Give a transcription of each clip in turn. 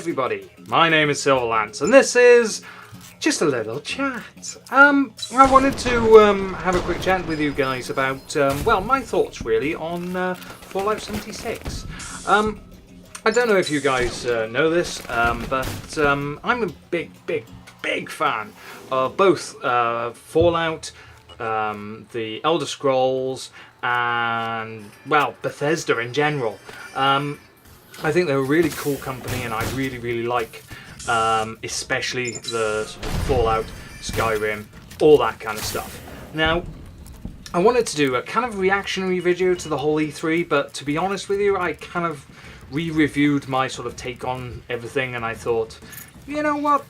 everybody, my name is Silverlance and this is just a little chat. I wanted to have a quick chat with you guys about, my thoughts really on Fallout 76. I don't know if you guys know this, but I'm a big fan of both Fallout, the Elder Scrolls, and, Bethesda in general. I think they're a really cool company, and I really like, especially the sort of Fallout, Skyrim, all that kind of stuff. Now, I wanted to do a kind of reactionary video to the whole E3, but to be honest with you, I kind of re-reviewed my sort of take on everything, and I thought, you know what,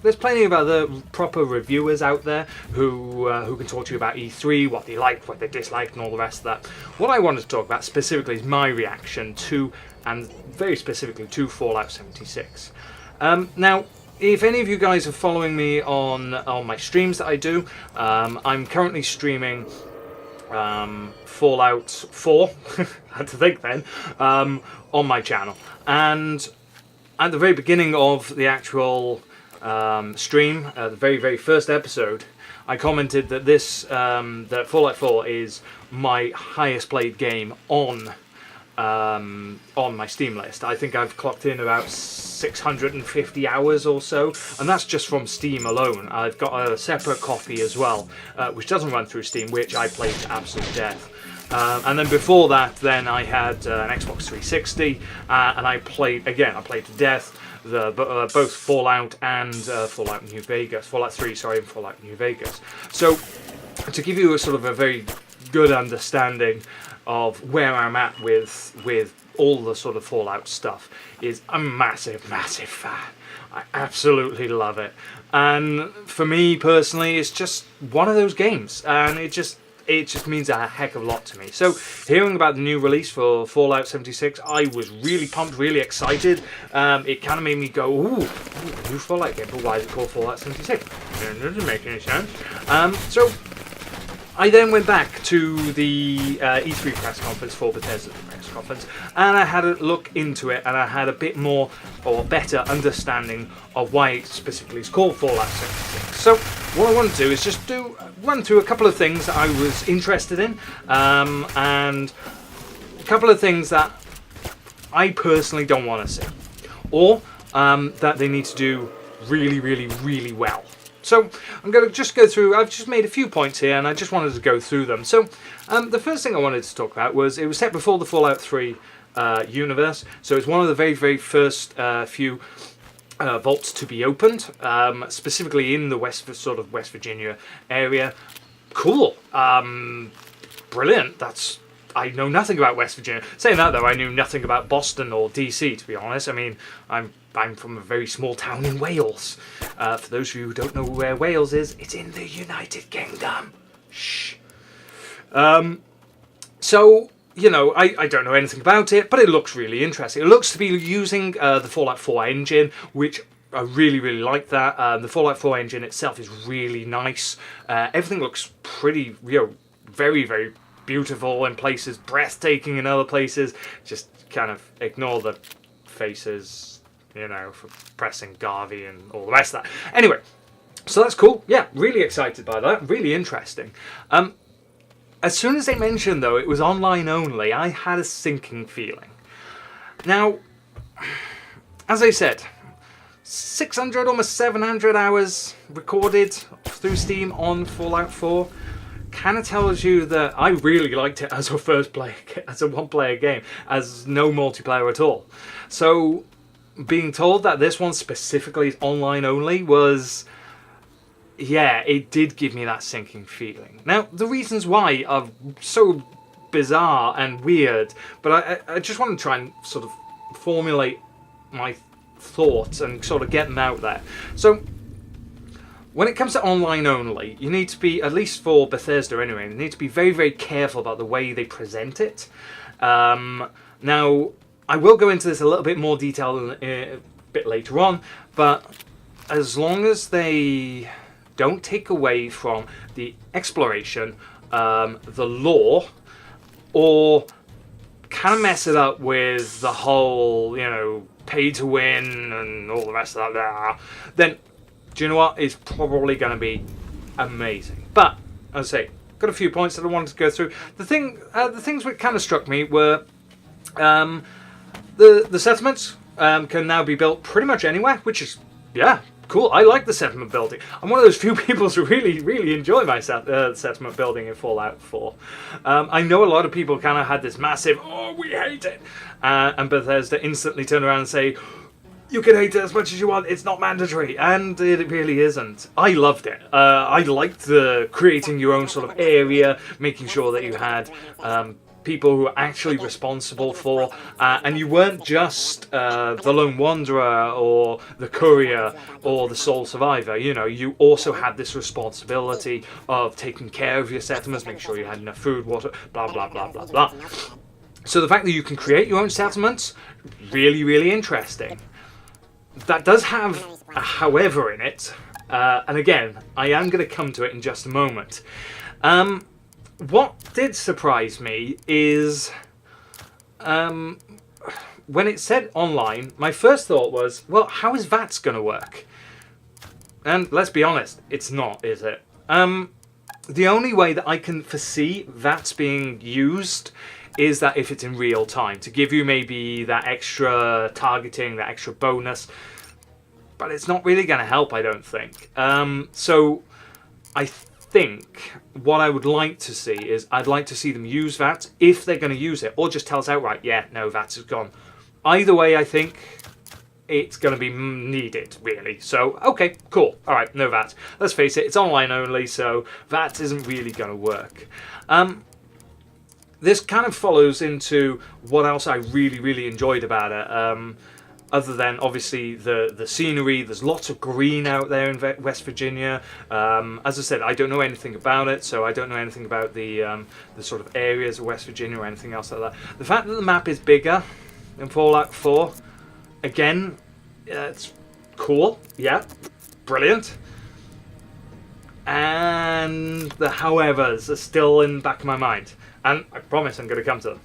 there's plenty of other proper reviewers out there who can talk to you about E3, what they liked, what they disliked, and all the rest of that. What I wanted to talk about specifically is my reaction to, and very specifically to, Fallout 76. Now, if any of you guys are following me on my streams that I do, I'm currently streaming Fallout 4, I had to think then, on my channel. And at the very beginning of the actual stream, the very first episode, I commented that that Fallout 4 is my highest played game on my Steam list. I think I've clocked in about 650 hours or so, and that's just from Steam alone. I've got a separate copy as well, which doesn't run through Steam, which I played to absolute death. And then before that, I had an Xbox 360, and I played to death both Fallout and Fallout New Vegas. Fallout 3, sorry, and Fallout New Vegas. So, to give you a very good understanding of where I'm at with all the sort of Fallout stuff, is I'm a massive fan. I absolutely love it. And for me personally, it's just one of those games, and it just means a heck of a lot to me. So, hearing about the new release for Fallout 76, I was really pumped, really excited. It kind of made me go, ooh, a new Fallout game, but why is it called Fallout 76? It doesn't make any sense. So, I then went back to the E3 press conference for Bethesda press conference, and I had a look into it, and I had a bit more or better understanding of why it specifically is called Fallout 76. So what I want to do is just run through a couple of things that I was interested in, and a couple of things that I personally don't want to see, or that they need to do really well. So I'm going to just go through, I've just made a few points here, and I just wanted to go through them. So the first thing I wanted to talk about was, it was set before the Fallout 3 universe, so it's one of the very first few vaults to be opened, specifically in the West Virginia area. Cool. Brilliant. I know nothing about West Virginia. Saying that though, I knew nothing about Boston or DC, to be honest. I mean, I'm from a very small town in Wales. For those of you who don't know where Wales is, it's in the United Kingdom. Shh. So, I don't know anything about it, but it looks really interesting. It looks to be using the Fallout 4 engine, which I really like that. The Fallout 4 engine itself is really nice. Everything looks pretty, very beautiful in places, breathtaking in other places. Just kind of ignore the faces, for pressing Garvey and all the rest of that. Anyway, so that's cool. Yeah, really excited by that. Really interesting. As soon as they mentioned, though, it was online only, I had a sinking feeling. Now, as I said, 600, almost 700 hours recorded through Steam on Fallout 4 kind of tells you that I really liked it as a one-player game, as no multiplayer at all. So, being told that this one specifically is online only was, it did give me that sinking feeling. Now, the reasons why are so bizarre and weird, but I just want to try and sort of formulate my thoughts and sort of get them out there. So, when it comes to online only, you need to be, at least for Bethesda anyway, you need to be very careful about the way they present it. Now, I will go into this a little bit more detail a bit later on, but as long as they don't take away from the exploration, the lore, or kind of mess it up with the whole, pay to win and all the rest of that, then do you know what? It's probably going to be amazing. But as I say, got a few points that I wanted to go through. The things which kind of struck me were the settlements can now be built pretty much anywhere, which is cool. I like the settlement building. I'm one of those few people who really enjoy my settlement building in Fallout 4. I know a lot of people kind of had this massive, we hate it, and Bethesda instantly turned around and say, you can hate it as much as you want, it's not mandatory, and it really isn't. I loved it. I liked the creating your own sort of area, making sure that you had people who are actually responsible for, and you weren't just the lone wanderer or the courier or the sole survivor. You know, you also had this responsibility of taking care of your settlements, making sure you had enough food, water, blah blah blah blah blah. So the fact that you can create your own settlements, really interesting. That does have a however in it, and again, I am going to come to it in just a moment. What did surprise me is when it said online, my first thought was, well, how is VATS going to work? And let's be honest, it's not, is it? The only way that I can foresee VATS being used is that if it's in real time, to give you maybe that extra targeting, that extra bonus. But it's not really going to help, I don't think. So I think what I would like to see is I'd like to see them use VATS if they're going to use it, or just tell us outright, yeah, no, VATS is gone. Either way, I think it's going to be needed, really. So, okay, cool. All right, no VATS. Let's face it, it's online only, so VATS isn't really going to work. This kind of follows into what else I really enjoyed about it. Other than obviously the scenery, there's lots of green out there in West Virginia. As I said, I don't know anything about it, so I don't know anything about the sort of areas of West Virginia or anything else like that. The fact that the map is bigger than Fallout 4, again, it's cool. Yeah, brilliant. And the howevers are still in the back of my mind. And I promise I'm going to come to them.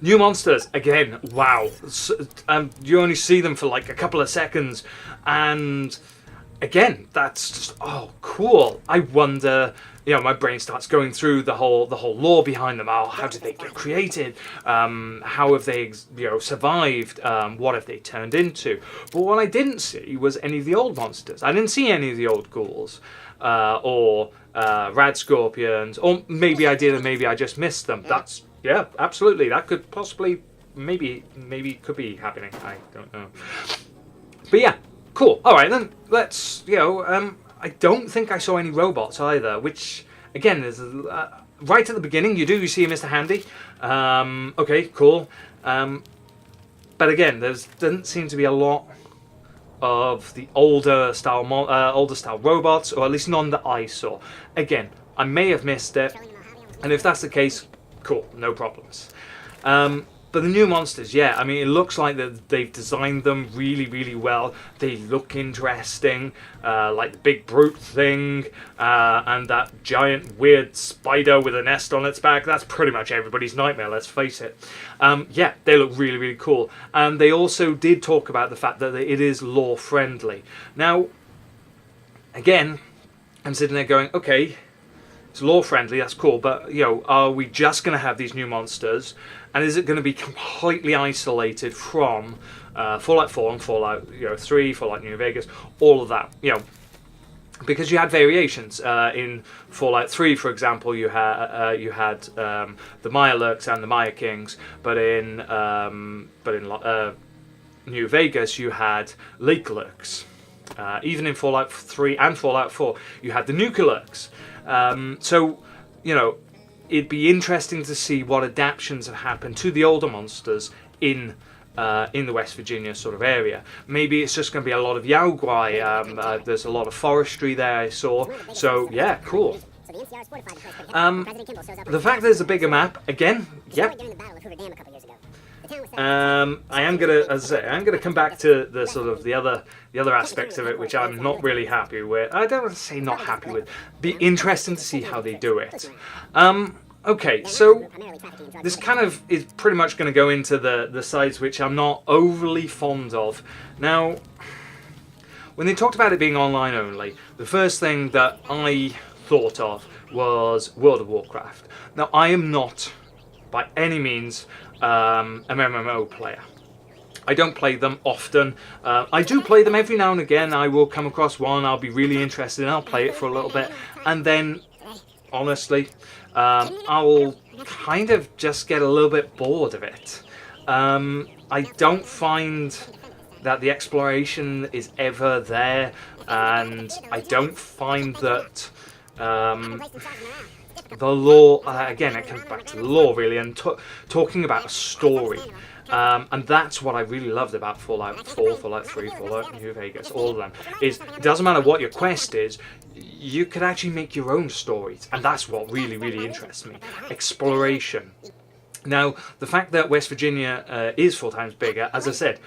New monsters, again, wow. You only see them for like a couple of seconds. And again, that's just, cool. I wonder, my brain starts going through the whole lore behind them. How did they get created? How have they, survived? What have they turned into? But what I didn't see was any of the old monsters. I didn't see any of the old ghouls. Or rad scorpions, or maybe I did and maybe I just missed them. That's, yeah, absolutely, that could possibly, maybe could be happening, I don't know. But yeah, cool. Alright then, let's, I don't think I saw any robots either, which, again, is right at the beginning, you see Mr. Handy. Okay, cool. But again, there doesn't seem to be a lot of the older style robots, or at least none that I saw. Again, I may have missed it, and if that's the case, cool, no problems. But the new monsters, yeah, I mean, it looks like that they've designed them really well. They look interesting, like the big brute thing, and that giant weird spider with a nest on its back. That's pretty much everybody's nightmare, let's face it. Yeah, they look really cool. And they also did talk about the fact that it is lore friendly. Now, again, I'm sitting there going, okay, it's lore friendly, that's cool, but are we just going to have these new monsters, and is it going to be completely isolated from Fallout 4 and Fallout 3, Fallout New Vegas, all of that? Because you had variations in Fallout 3, for example, you had the Mirelurks and the Mire Kings, but in New Vegas you had Lake Lurks. Even in Fallout 3 and Fallout 4, you had the Nuka-Lurks. So, it'd be interesting to see what adaptations have happened to the older monsters in the West Virginia sort of area. Maybe it's just going to be a lot of Yaoguai. There's a lot of forestry there, I saw. So, yeah, cool. The fact there's a bigger map, again, yep. I am gonna come back to the sort of the other aspects of it, which I'm not really happy with. I don't want to say not happy with. Be interesting to see how they do it. Okay, so this kind of is pretty much going to go into the sides which I'm not overly fond of. Now, when they talked about it being online only, the first thing that I thought of was World of Warcraft. Now, I am not, by any means, an MMO player. I don't play them often. I do play them every now and again. I will come across one, I'll be really interested in, I'll play it for a little bit, and then, honestly, I'll kind of just get a little bit bored of it. I don't find that the exploration is ever there, and I don't find that the lore, again, it comes back to the lore really, and talking about a story. And that's what I really loved about Fallout 4, Fallout 3, Fallout New Vegas, all of them, is it doesn't matter what your quest is, you can actually make your own stories, and that's what really, really interests me. Exploration. Now, the fact that West Virginia is 4 times bigger, as I said,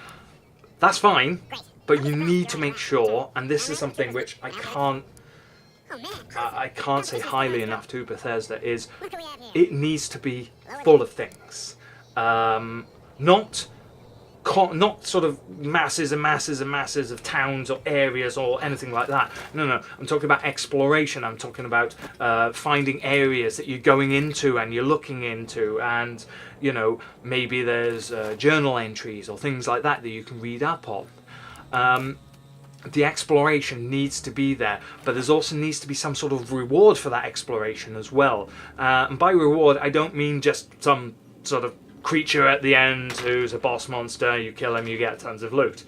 that's fine, but you need to make sure, and this is something which I can't say highly enough to Bethesda, is it needs to be full of things. Not sort of masses and masses and masses of towns or areas or anything like that. No. I'm talking about exploration. I'm talking about finding areas that you're going into and you're looking into, and maybe there's journal entries or things like that that you can read up on. The exploration needs to be there, but there's also needs to be some sort of reward for that exploration as well. And by reward, I don't mean just some sort of creature at the end who's a boss monster, you kill him, you get tons of loot.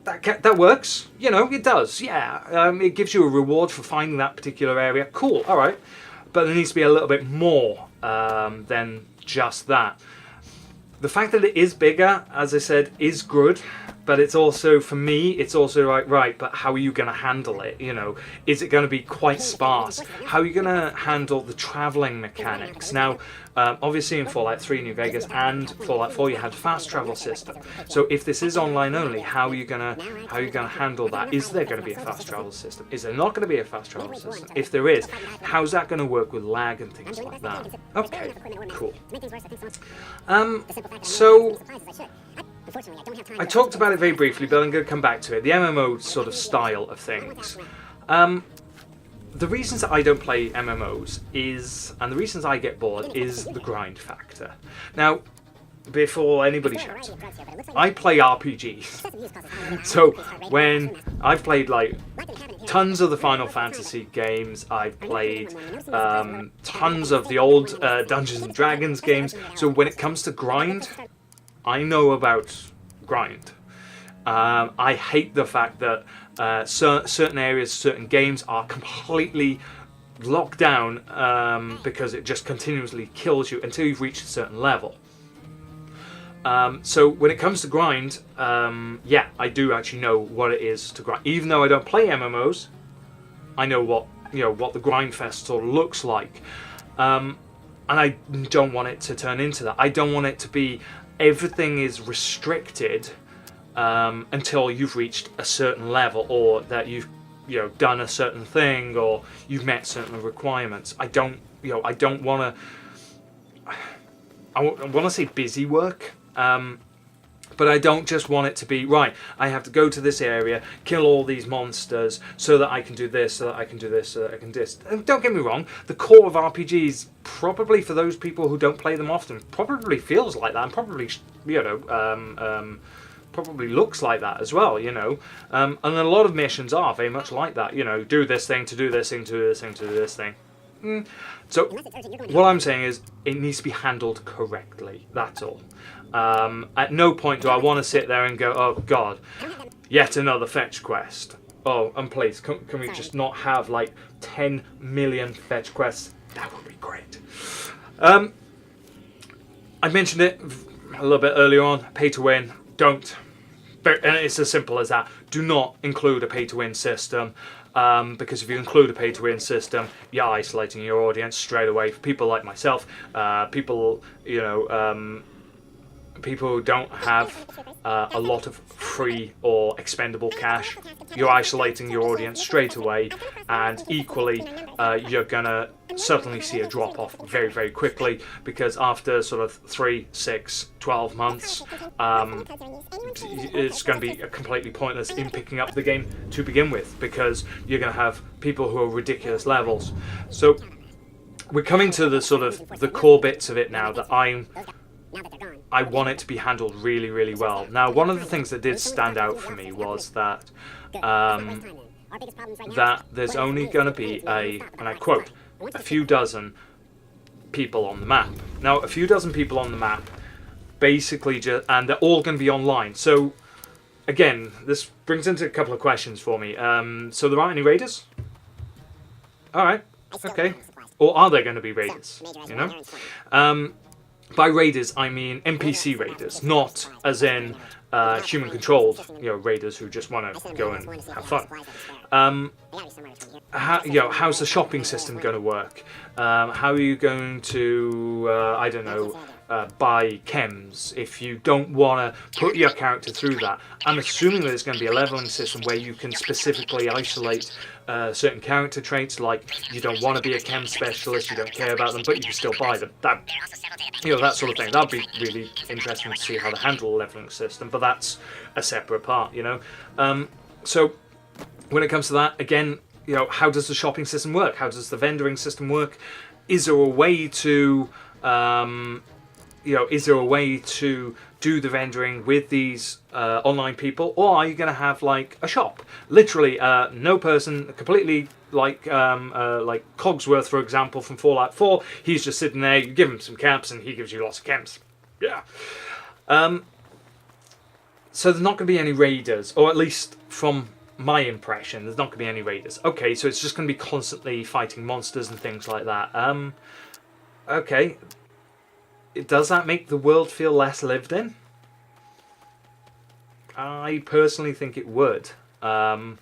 That works, it does, yeah. It gives you a reward for finding that particular area. Cool, alright. But there needs to be a little bit more than just that. The fact that it is bigger, as I said, is good. But it's also, for me, it's also right, but how are you going to handle it? Is it going to be quite sparse? How are you going to handle the traveling mechanics? Now, obviously in Fallout 3 New Vegas and Fallout 4 you had fast travel system. So if this is online only, how are you going to handle that? Is there going to be a fast travel system? Is there not going to be a fast travel system? If there is, how's that going to work with lag and things like that? Okay, cool. So I talked about it very briefly, but I'm going to come back to it. The MMO sort of style of things. The reasons that I don't play MMOs and the reasons I get bored, is the grind factor. Now, before anybody shouts, I play RPGs. So when I've played tons of the Final Fantasy games, I've played tons of the old Dungeons and Dragons games. So when it comes to grind, I know about grind. I hate the fact that certain areas, certain games are completely locked down because it just continuously kills you until you've reached a certain level. So when it comes to grind, yeah, I do actually know what it is to grind. Even though I don't play MMOs, I know what the grind fest sort of looks like. And I don't want it to turn into that. I don't want it to be everything is restricted until you've reached a certain level, or that you've done a certain thing, or you've met certain requirements. I don't want to. I want to say busy work, but I don't just want it to be right. I have to go to this area, kill all these monsters, so that I can do this, so that I can do this, so that I can do this. And don't get me wrong, the core of RPGs, probably for those people who don't play them often, probably feels like that, and probably probably looks like that as well, and a lot of missions are very much like that. Do this thing to do this thing to do this thing to do this thing. So what I'm saying is it needs to be handled correctly. That's all. At no point do I want to sit there and go, oh God, yet another fetch quest. Oh, and please, can we just not have 10 million fetch quests? That would be great. I mentioned it a little bit earlier on. Pay to win. Don't. And it's as simple as that. Do not include a pay to win system. Because if you include a pay-to-win system, you're isolating your audience straight away. For people like myself, people people who don't have a lot of free or expendable cash, you're isolating your audience straight away, and equally you're gonna certainly see a drop off very, very quickly, because after sort of 3, 6, 12 months, it's going to be completely pointless in picking up the game to begin with, because you're going to have people who are ridiculous levels. So we're coming to the sort of the core bits of it now that I want it to be handled really, really well. Now, one of the things that did stand out for me was that that there's only going to be and I quote, a few dozen people on the map. Now, a few dozen people on the map, basically, and they're all going to be online. So, again, this brings into a couple of questions for me. So there aren't any raiders? All right, okay. Or are there going to be raiders? You know, by raiders I mean NPC raiders, not as in human-controlled, raiders who just want to go and have fun. How's the shopping system going to work? How are you going to, I don't know, buy chems if you don't want to put your character through that? I'm assuming there's going to be a leveling system where you can specifically isolate certain character traits, like you don't want to be a chem specialist, you don't care about them, but you can still buy them. That sort of thing. That'd be really interesting to see how they handle a leveling system, but that's a separate part, So when it comes to that, again, how does the shopping system work? How does the vendoring system work? Is there a way to do the vendoring with these online people, or are you going to have like a shop, literally no person, completely like Cogsworth, for example, from Fallout 4? He's just sitting there. You give him some caps, and he gives you lots of camps. Yeah. So there's not going to be any raiders, or at least from my impression, there's not going to be any raiders. Okay, so it's just going to be constantly fighting monsters and things like that. Okay. Does that make the world feel less lived in? I personally think it would. But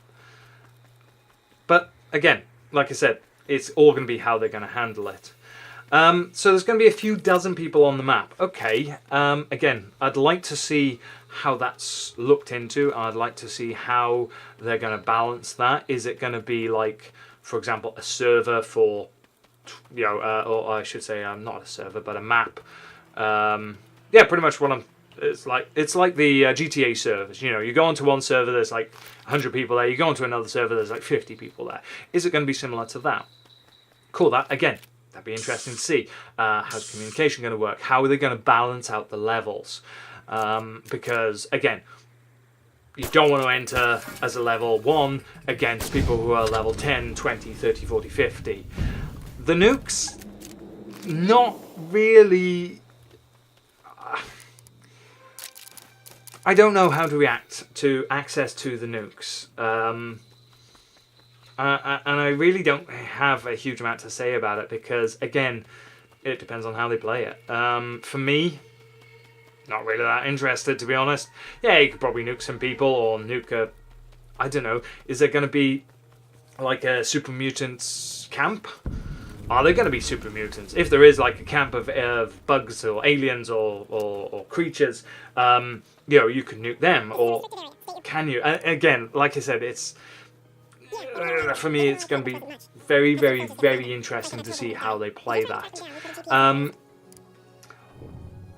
again, like I said, it's all going to be how they're going to handle it. So there's going to be a few dozen people on the map. Okay, again, I'd like to see how that's looked into. I'd like to see how they're going to balance that. Is it going to be like, for example, a server for, or I should say, not a server, but a map. Yeah, pretty much what it's like the GTA servers. You go onto one server, there's like 100 people there. You go onto another server, there's like 50 people there. Is it going to be similar to that? Cool. That'd be interesting to see. How's communication going to work? How are they going to balance out the levels? Because again, you don't want to enter as a level 1 against people who are level 10, 20, 30, 40, 50. The nukes, not really. I don't know how to react to access to the nukes. And I really don't have a huge amount to say about it, because, again, it depends on how they play it. For me, not really that interested, to be honest. Yeah, you could probably nuke some people, or nuke I don't know, is there going to be like a super mutants camp? Are there going to be super mutants? If there is like a camp of bugs or aliens or creatures, you could nuke them, or can you? Again, like I said, it's for me, it's going to be very, very, very interesting to see how they play that.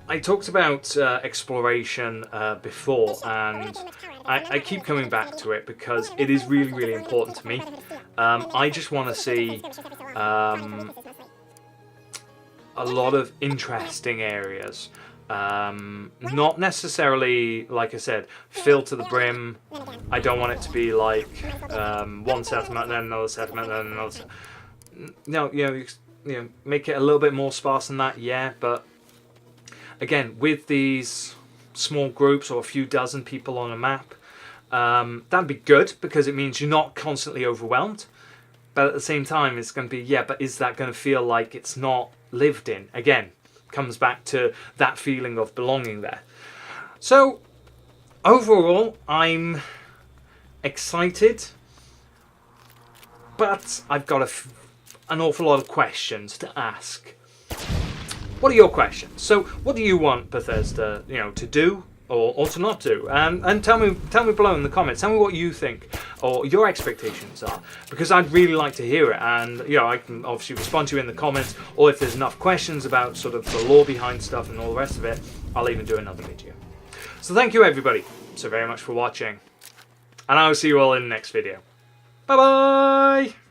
I talked about exploration before, and I keep coming back to it because it is really, really important to me. I just want to see a lot of interesting areas. Not necessarily, like I said, filled to the brim. I don't want it to be like one settlement, then another settlement, then another. No, make it a little bit more sparse than that, yeah, but again, with these small groups or a few dozen people on a map, that'd be good, because it means you're not constantly overwhelmed. But at the same time, it's going to be, yeah, but is that going to feel like it's not lived in? Again, comes back to that feeling of belonging there. So, overall, I'm excited, but I've got an awful lot of questions to ask. what are your questions? So what do you want Bethesda, to do or to not do? And tell me below in the comments. Tell me what you think or your expectations are, because I'd really like to hear it. And I can obviously respond to you in the comments, or if there's enough questions about sort of the lore behind stuff and all the rest of it, I'll even do another video. So thank you everybody so very much for watching, and I will see you all in the next video. Bye bye.